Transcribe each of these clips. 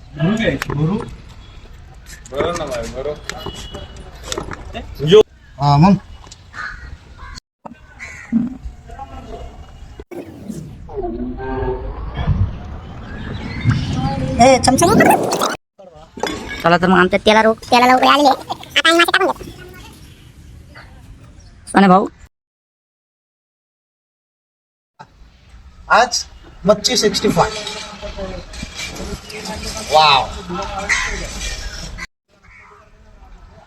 हा मग चला तर मग आमच्या तेला लवकर आलेले आता मासे टाकून घेतो. सोने भाऊ आज मच्छी 65. वाव,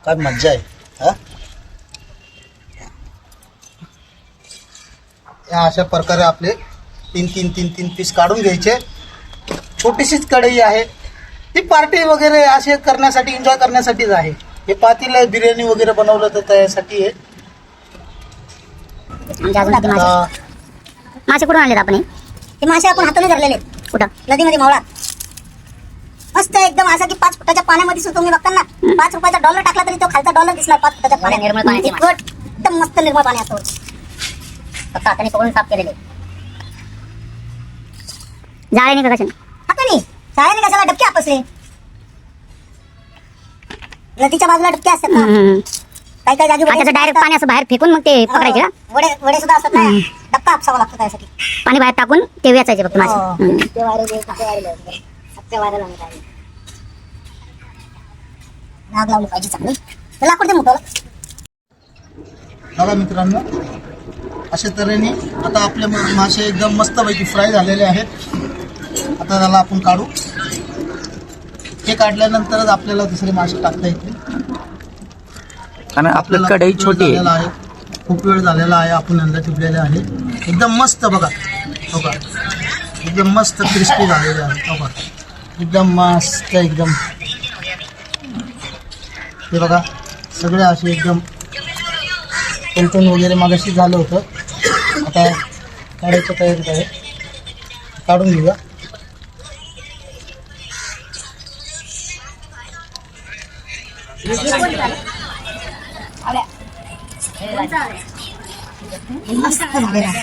काय मज्जा आहे. हा, या अशा प्रकारे आपले तीन तीन तीन तीन पीस काढून घ्यायचे. छोटीशीच कढई आहे ती, पार्टी वगैरे असे करण्यासाठी, एन्जॉय करण्यासाठीच आहे. हे पातेलं बिर्याणी वगैरे बनवलं तर त्यासाठी आहे. मासे कुठून आणलेत आपण? हे मासे आपण हाताने धरलेले आहेत. कुठं? नदीमध्ये मावळा मस्त एकदम असा की 5 फुटाच्या पाण्यामध्ये सुद्धा तुम्ही बघताना $5 डॉलर टाकला तरी तो खालचा डॉलर दिसणार 5 फुटाच्या पाण्यात. निर्मळ पाण्याचे मासे. एकदम मस्त निर्मळ पाणी असतं. फक्त हाताने पकडून साफ केलेले. जाळ्याने का कशाने? हाताने. शाळेने कशाला डबके आपसले. नदीच्या बाजूला डबके असतात ना, काही काही जागी त्याचं डायरेक्ट पाणी असं बाहेर फेकून मग ते पकडायचे का? वडे सुद्धा असतात ना, डबका आपसावा लागतो त्यासाठी. पाणी बाहेर टाकून ते वेचायचे फक्त मासे. नाग लावली पाहिजे चांगली. लाकूड दे मोठं. बघा मित्रांनो, अशा तऱ्हेने आता आपले मासे एकदम मस्तपैकी फ्राय झालेले आहेत. आता त्याला आपण काढू. हे काढल्यानंतरच आपल्याला दुसरे मासे टाकता येतील. कारण आपलं कढई छोटी आहे. खूप वेळ झालेला आहे, आपण अंडा ठेवलेले आहे. एकदम मस्त बघा, बघा एकदम मस्त क्रिस्पी झालेले आहे. बघा एकदम मस्त एकदम. हे बघा सगळे असे एकदम टणटण वगैरे मागाशी झालं होतं. आता काढायचं तयारीत आहे. काढून घेऊया. मस्त झालेला आहे.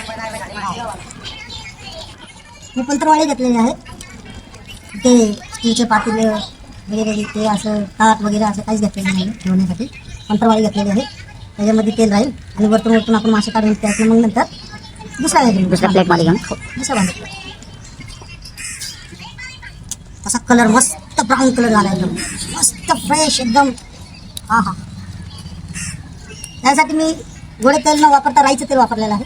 हे पंत्रवाळे घेतलेले आहेत. ते स्टीलचे पातेले वगैरे ते असं ताट वगैरे असं काहीच घेतलेलं नाही ठेवण्यासाठी. पंत्रवाळे घेतलेले आहेत. त्याच्यामध्ये तेल राहील आणि वरतून आपण मासे काढून त्यात मग नंतर दुसऱ्या प्लेटमध्ये घेऊन दुसरा बांधतो. असा कलर मस्त ब्राऊन कलर झाला एकदम मस्त फ्रेश एकदम. हा हा, त्यासाठी मी गोडे तेल न वापरता राईचं तेल वापरलेलं आहे.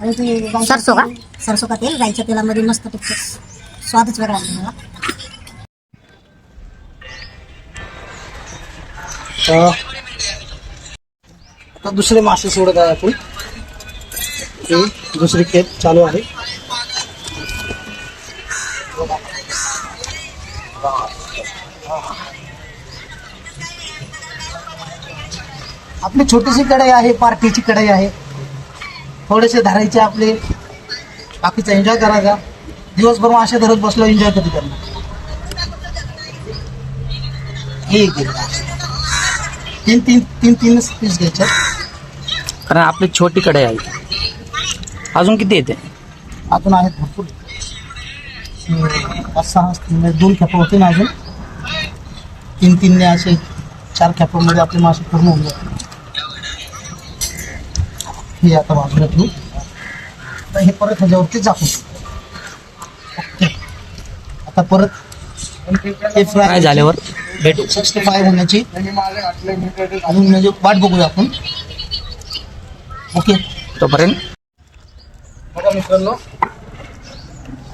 आणि ते सरसो का? सरसो का तेल. राईच्या तेलामध्ये मस्त स्वादच वेगळा आहे मला. आता दुसरे मासे सोडत आहे आपण. ही दुसरी खेप चालू आहे. आपली छोटीशी कढई आहे, पार्टीची कढई आहे. थोडेसे धरायचे आपले, बाकीचा एन्जॉय करायचा. दिवसभर मासे धरत बसलो, एन्जॉय कधी करणार. हे तीन पीस घ्यायचे. कारण आपली छोटी कढई आहे. अजून किती येते? अजून आहेत भरपूर. 5-6 2 खेपा होते ना, अजून 3 असे 4 खेपामध्ये आपले मासे पूर्ण होऊन जातात. हे आता बाजूला ठेवू. आता हे परत ह्याच्यावरती झाकू. ओके, आता परत हे फ्राय झाल्यावर भेटू. 65 होण्याची अजून म्हणजे वाट बघूया आपण. ओके, तोपर्यंत बघा मित्रांनो,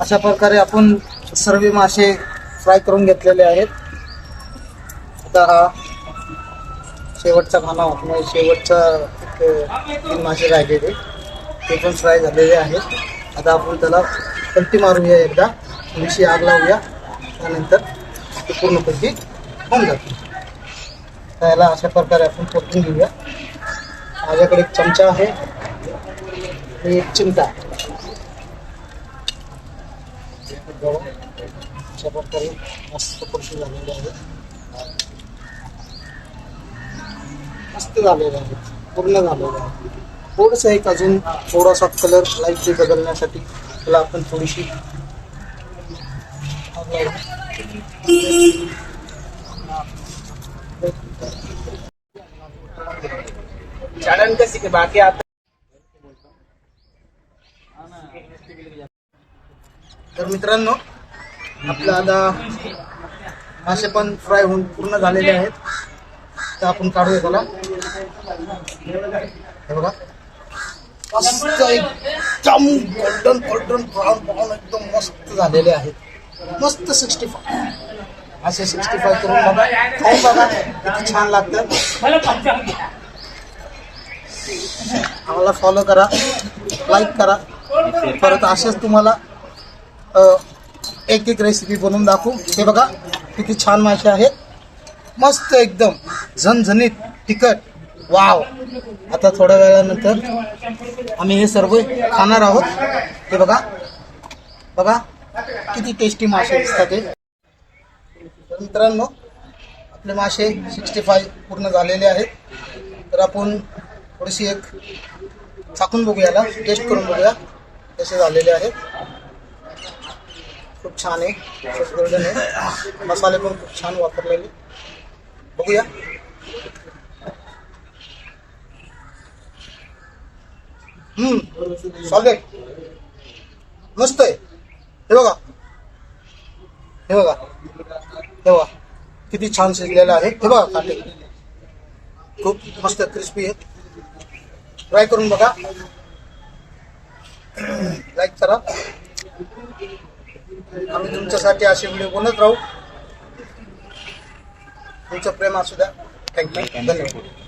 अशा प्रकारे आपण सर्व मासे फ्राय करून घेतलेले आहेत. आता हा शेवटचा खाना होता. शेवटचा 3 मासे राहिलेले ते पण फ्राय झालेले आहेत. आता आपण त्याला पलटी मारूया एकदा, थोडीशी आग लावूया, त्यानंतर ते पूर्णपैकी होऊन जाते. त्याला अशा प्रकारे आपण परतून घेऊया. माझ्याकडे एक चमचा आहे आणि एक चिमटा. अशा प्रकारे मस्त परतून झालेले आहे. मस्त झालेले आहे, पूर्ण झालेलं आहे. थोडंसं एक अजून थोडासा कलर लाईटली बदलण्यासाठी त्याला आपण थोडीशी चालन कशी की बाकी आता तर मित्रांनो आपलं आता मासे पण फ्राय होऊन पूर्ण झालेले आहेत. तर आपण काढूया त्याला. हे बघा मस्त एकदम गोल्डन गोल्डन ब्राऊन ब्राऊन एकदम मस्त झालेले आहेत. मस्त 65 असे 65 करून बघा, खाऊन बघा किती छान लागतात. आम्हाला फॉलो करा, लाईक करा. परत असेच तुम्हाला एक एक रेसिपी बनवून दाखवू. हे बघा किती छान मासे आहेत. मस्त एकदम झणझणीत तिखट. वाव. आता थोड्या वेळानंतर आम्ही हे सर्व खाणार आहोत. हे बघा बघा किती टेस्टी मासे दिसतात ते. तर मित्रांनो आपले मासे 65 पूर्ण झालेले आहेत. तर आपण थोडीशी एक चाकून बघूया, याला टेस्ट करून बघूया कसे झालेले आहेत. खूप छान आहे, खूप गोल्डन आहे. मसाले पण खूप छान वापरलेले. बघूया. सॉलिड मस्त आहे. हे बघा हे बघा हे बघा किती छान शिजलेलं आहे. हे बघा काटे खूप मस्त क्रिस्पी आहे. ट्राय करून बघा, लाईक करा. आम्ही तुमच्यासाठी असे व्हिडिओ बनवत राहू. तुमचं प्रेम असू द्या. थँक्यू, धन्यवाद.